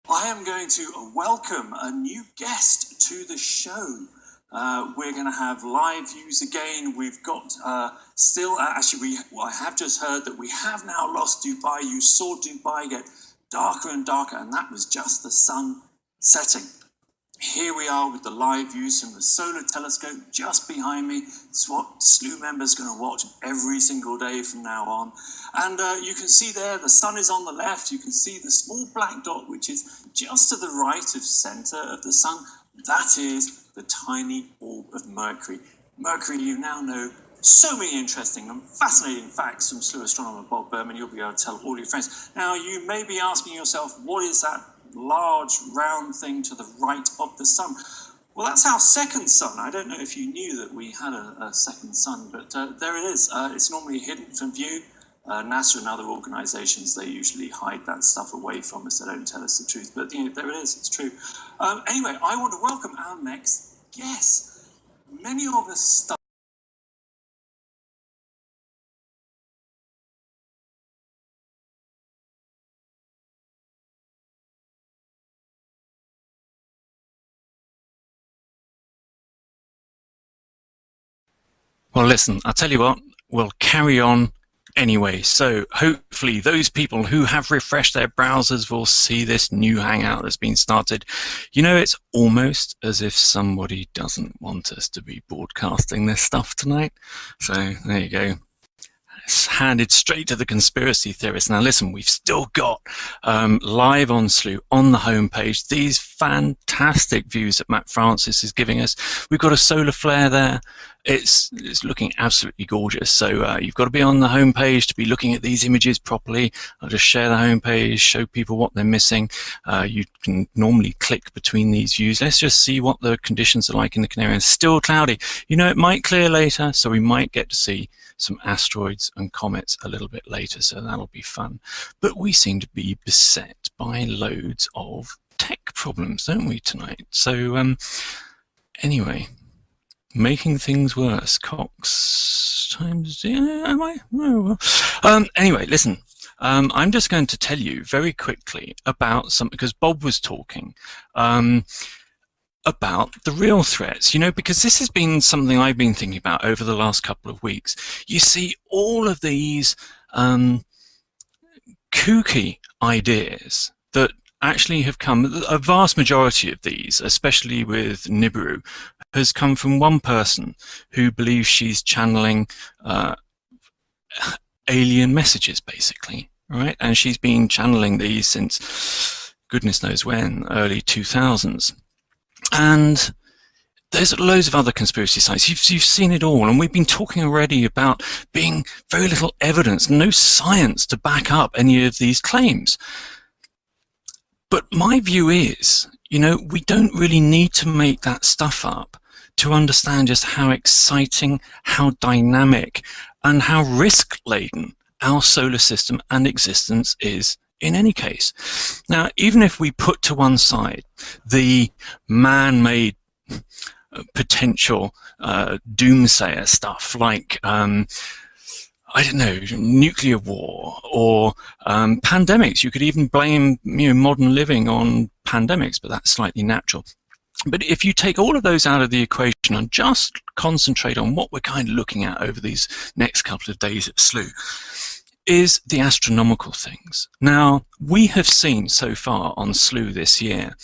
I am going to welcome a new guest to the show. We're going to have live views again. We've got I have just heard that we have now lost Dubai. You saw Dubai get darker and darker, and that was just the sun setting. Here we are with the live views from the solar telescope just behind me. It's what SLU members are going to watch every single day from now on. And you can see there, the sun is on the left. You can see the small black dot, which is just to the right of center of the sun. That is the tiny orb of Mercury. Mercury, you now know so many interesting and fascinating facts from SLU astronomer Bob Berman. You'll be able to tell all your friends. Now, you may be asking yourself, what is that large round thing to the right of the sun? Well, that's our second sun. I don't know if you knew that we had a second sun, but there it is. It's normally hidden from view. NASA and other organizations, they usually hide that stuff away from us. They don't tell us the truth, but there it is. It's true. Anyway, I want to welcome our next guest. Many of us start. Well, listen, I'll tell you what, we'll carry on anyway. So hopefully those people who have refreshed their browsers will see this new Hangout that's been started. You know, it's almost as if somebody doesn't want us to be broadcasting this stuff tonight. So there you go. It's handed straight to the conspiracy theorists. Now listen, we've still got live on SLU on the homepage these fantastic views that Matt Francis is giving us. We've got a solar flare there. It's looking absolutely gorgeous. So you've got to be on the homepage to be looking at these images properly. I'll just share the homepage, show people what they're missing. You can normally click between these views. Let's just see what the conditions are like in the Canary. It's still cloudy. You know, it might clear later, so we might get to see some asteroids and comets a little bit later, so that'll be fun. But we seem to be beset by loads of tech problems, don't we, tonight? So anyway, making things worse. Cox times, am I? Oh, well. Anyway, listen, I'm just going to tell you very quickly about something, because Bob was talking about the real threats, because this has been something I've been thinking about over the last couple of weeks. You see, all of these kooky ideas that actually have come, a vast majority of these, especially with Nibiru, has come from one person who believes she's channeling alien messages, basically, right? And she's been channeling these since goodness knows when, early 2000s. And there's loads of other conspiracy sites. You've seen it all, and we've been talking already about being very little evidence, no science to back up any of these claims. But my view is, we don't really need to make that stuff up to understand just how exciting, how dynamic, and how risk-laden our solar system and existence is in any case. Now, even if we put to one side the man-made potential doomsayer stuff like I don't know, nuclear war or pandemics. You could even blame modern living on pandemics, but that's slightly natural. But if you take all of those out of the equation and just concentrate on what we're kind of looking at over these next couple of days at SLU, is the astronomical things. Now, we have seen so far on SLU this year,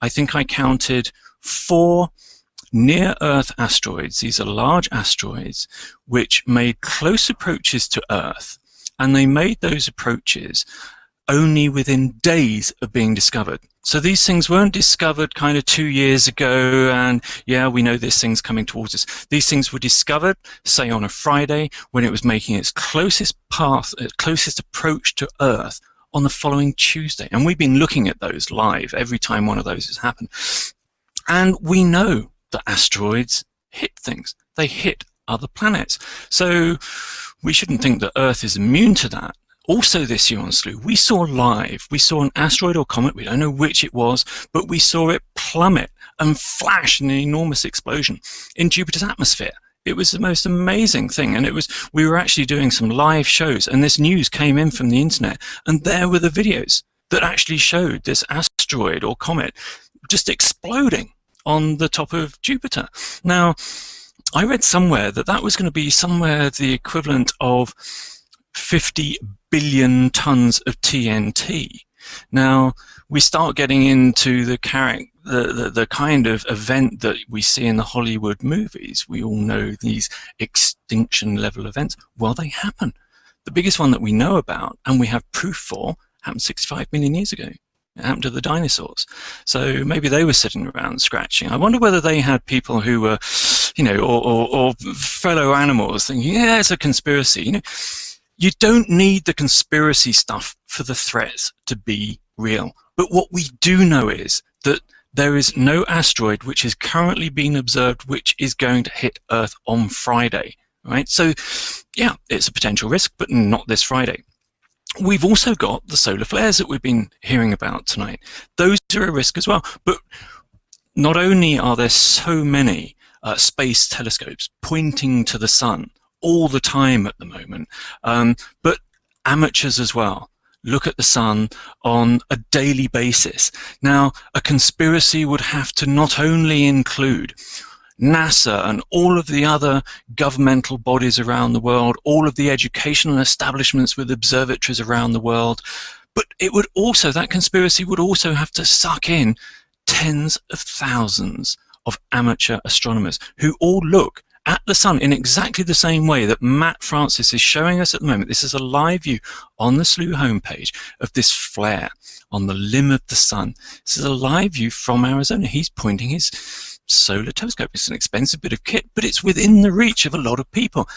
I think I counted 4 near-Earth asteroids. These are large asteroids which made close approaches to Earth, and they made those approaches only within days of being discovered. So these things weren't discovered kind of 2 years ago and yeah, we know this thing's coming towards us. These things were discovered, say, on a Friday when it was making its closest approach to Earth on the following Tuesday. And we've been looking at those live every time one of those has happened. And we know that asteroids hit things. They hit other planets. So we shouldn't think that Earth is immune to that. Also this year on SLU, we saw an asteroid or comet, we don't know which it was, but we saw it plummet and flash in an enormous explosion in Jupiter's atmosphere. It was the most amazing thing, and we were actually doing some live shows, and this news came in from the internet, and there were the videos. that actually showed this asteroid or comet just exploding on the top of Jupiter. Now, I read somewhere that that was going to be somewhere the equivalent of 50 billion tons of TNT. Now, we start getting into the kind of event that we see in the Hollywood movies. We all know these extinction level events. Well, they happen. The biggest one that we know about, and we have proof for, happened 65 million years ago. It happened to the dinosaurs. So maybe they were sitting around scratching. I wonder whether they had people who were, or fellow animals thinking, yeah, it's a conspiracy. You don't need the conspiracy stuff for the threats to be real. But what we do know is that there is no asteroid which is currently being observed which is going to hit Earth on Friday. Right? So, yeah, it's a potential risk, but not this Friday. We've also got the solar flares that we've been hearing about tonight. Those are a risk as well. But not only are there so many space telescopes pointing to the sun all the time at the moment, but amateurs as well look at the sun on a daily basis. Now, a conspiracy would have to not only include NASA and all of the other governmental bodies around the world, all of the educational establishments with observatories around the world, but it would also, that conspiracy would also have to suck in tens of thousands of amateur astronomers who all look at the sun in exactly the same way that Matt Francis is showing us at the moment. This is a live view on the SLU homepage of this flare on the limb of the sun. This is a live view from Arizona. He's pointing his solar telescope. It's an expensive bit of kit, but it's within the reach of a lot of people.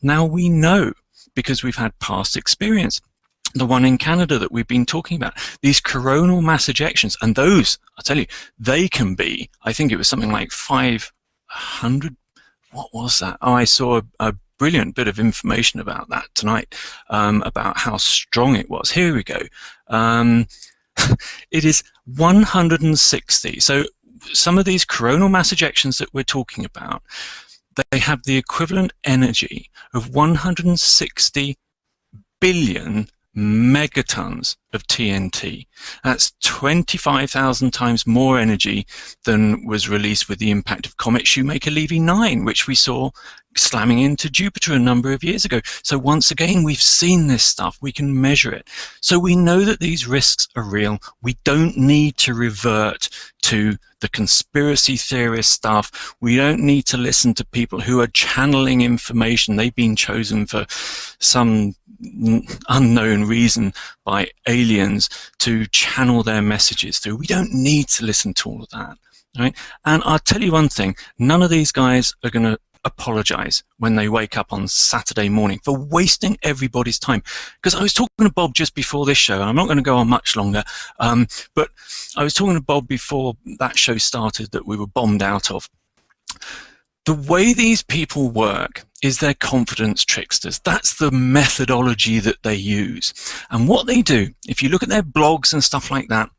Now we know, because we've had past experience, the one in Canada that we've been talking about, these coronal mass ejections, and those, I tell you, they can be, I think it was something like 500, what was that? Oh, I saw a brilliant bit of information about that tonight, about how strong it was. Here we go. It is 160. So some of these coronal mass ejections that we're talking about, they have the equivalent energy of 160 billion megatons of TNT. That's 25,000 times more energy than was released with the impact of comet Shoemaker-Levy 9, which we saw slamming into Jupiter a number of years ago. So once again, we've seen this stuff. We can measure it. So we know that these risks are real. We don't need to revert to the conspiracy theorist stuff. We don't need to listen to people who are channeling information. They've been chosen for some unknown reason by aliens to channel their messages through. We don't need to listen to all of that. Right? And I'll tell you one thing, none of these guys are going to apologize when they wake up on Saturday morning for wasting everybody's time. Because I was talking to Bob just before this show, and I'm not going to go on much longer, but I was talking to Bob before that show started that we were bombed out of. The way these people work is they're confidence tricksters. That's the methodology that they use. And what they do, if you look at their blogs and stuff like that,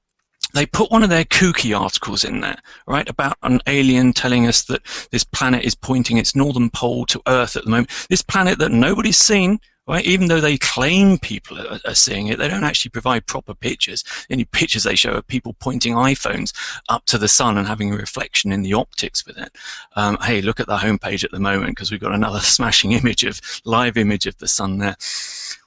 they put one of their kooky articles in there, right, about an alien telling us that this planet is pointing its northern pole to Earth at the moment. This planet that nobody's seen, right, even though they claim people are seeing it, they don't actually provide proper pictures. The only pictures they show are people pointing iPhones up to the sun and having a reflection in the optics with it. Hey, look at the homepage at the moment because we've got another smashing live image of the sun there.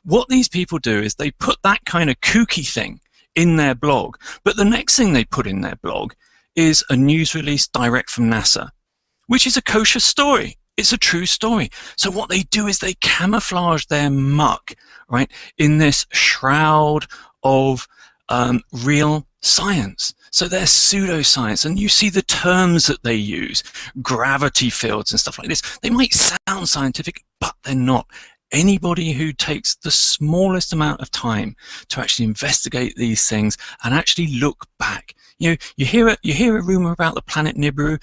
What these people do is they put that kind of kooky thing in their blog, but the next thing they put in their blog is a news release direct from NASA, which is a kosher story. It's a true story. So what they do is they camouflage their muck, right, in this shroud of real science. So they're pseudoscience, and you see the terms that they use, gravity fields and stuff like this. They might sound scientific, but they're not. Anybody who takes the smallest amount of time to actually investigate these things and actually look back, you hear a rumor about the planet Nibiru.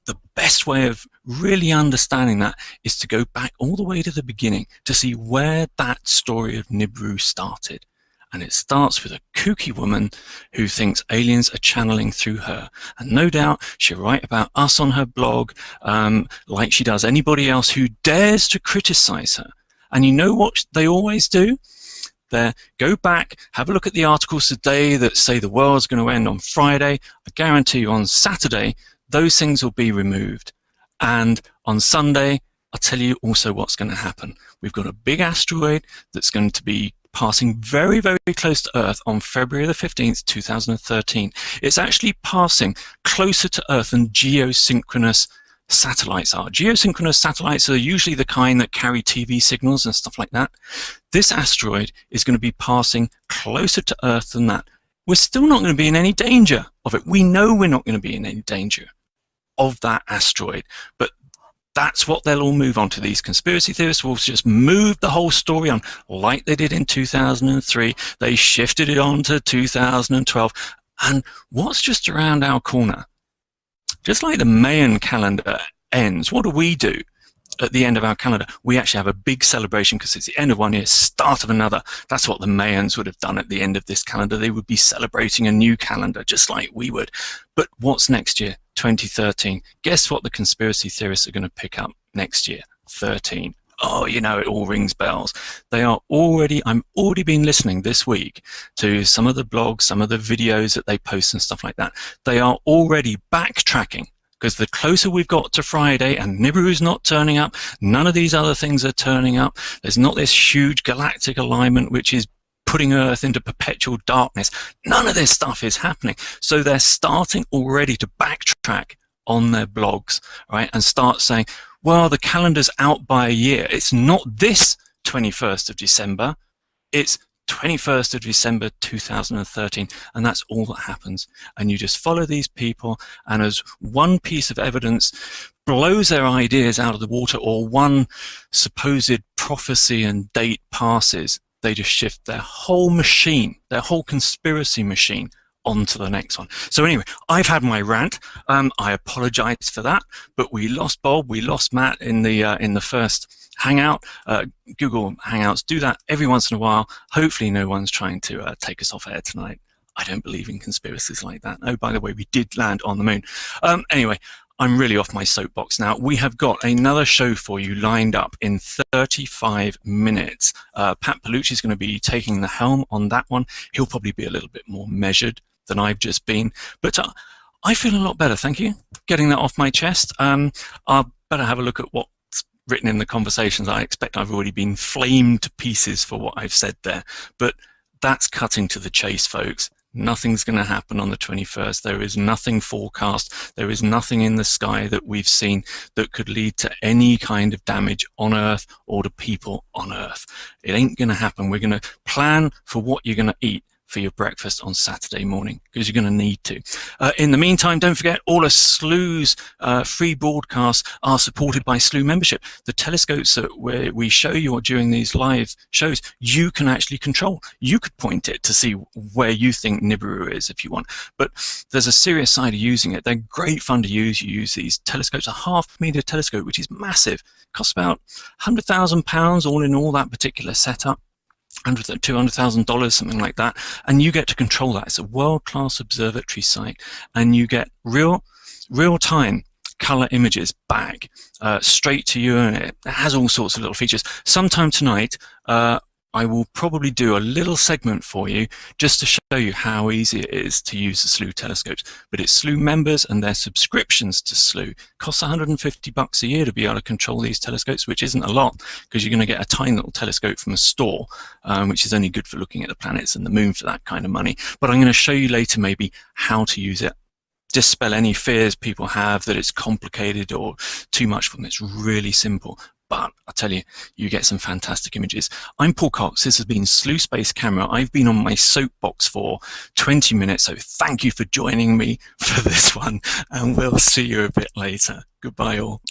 The best way of really understanding that is to go back all the way to the beginning to see where that story of Nibiru started. And it starts with a kooky woman who thinks aliens are channeling through her. And no doubt she'll write about us on her blog like she does anybody else who dares to criticize her. And you know what they always do? there. Go back, have a look at the articles today that say the world's going to end on Friday. I guarantee you on Saturday, those things will be removed. And on Sunday, I'll tell you also what's going to happen. We've got a big asteroid that's going to be passing very, very close to Earth on February the 15th, 2013. It's actually passing closer to Earth than geosynchronous satellites are. Geosynchronous satellites are usually the kind that carry TV signals and stuff like that. This asteroid is going to be passing closer to Earth than that. We're still not going to be in any danger of it. We know we're not going to be in any danger of that asteroid, but that's what they'll all move on to. These conspiracy theorists will just move the whole story on like they did in 2003. They shifted it on to 2012. And what's just around our corner? Just like the Mayan calendar ends, what do we do at the end of our calendar? We actually have a big celebration because it's the end of one year, start of another. That's what the Mayans would have done at the end of this calendar. They would be celebrating a new calendar, just like we would. But what's next year? 2013. Guess what the conspiracy theorists are going to pick up next year? 13. Oh, you know, it all rings bells. I'm already been listening this week to some of the blogs, some of the videos that they post and stuff like that. They are already backtracking because the closer we've got to Friday and Nibiru's not turning up, none of these other things are turning up. There's not this huge galactic alignment which is putting Earth into perpetual darkness. None of this stuff is happening. So they're starting already to backtrack on their blogs, right, and start saying, well, the calendar's out by a year. It's not this 21st of December. It's 21st of December 2013, and that's all that happens. And you just follow these people, and as one piece of evidence blows their ideas out of the water, or one supposed prophecy and date passes, they just shift their whole machine, their whole conspiracy machine, onto the next one. So anyway, I've had my rant. I apologize for that, but we lost Bob, we lost Matt in the first Hangout. Google Hangouts do that every once in a while. Hopefully no one's trying to take us off air tonight. I don't believe in conspiracies like that. Oh, by the way, we did land on the moon. Anyway, I'm really off my soapbox now. We have got another show for you lined up in 35 minutes. Pat Palucci is going to be taking the helm on that one. He'll probably be a little bit more measured than I've just been. But I feel a lot better, thank you. Getting that off my chest. I'll better have a look at what's written in the conversations. I expect I've already been flamed to pieces for what I've said there. But that's cutting to the chase, folks. Nothing's going to happen on the 21st. There is nothing forecast. There is nothing in the sky that we've seen that could lead to any kind of damage on Earth or to people on Earth. It ain't going to happen. We're going to plan for what you're going to eat for your breakfast on Saturday morning, because you're going to need to. In the meantime, don't forget, all of SLU's free broadcasts are supported by SLU membership. The telescopes that we show you during these live shows, you can actually control. You could point it to see where you think Nibiru is if you want. But there's a serious side of using it. They're great fun to use. You use these telescopes, a half-meter telescope, which is massive. Costs about £100,000 all in all, that particular setup. $200,000, something like that, and you get to control that. It's a world-class observatory site, and you get real-time color images back straight to you, and it has all sorts of little features. Sometime tonight, I will probably do a little segment for you just to show you how easy it is to use the SLU telescopes. But it's SLU members and their subscriptions to SLU. Costs $150 a year to be able to control these telescopes, which isn't a lot because you're going to get a tiny little telescope from a store, which is only good for looking at the planets and the moon for that kind of money. But I'm going to show you later maybe how to use it. Dispel any fears people have that it's complicated or too much for them. It's really simple. But I tell you, you get some fantastic images. I'm Paul Cox. This has been SLU Space Camera. I've been on my soapbox for 20 minutes, so thank you for joining me for this one, and we'll see you a bit later. Goodbye, all.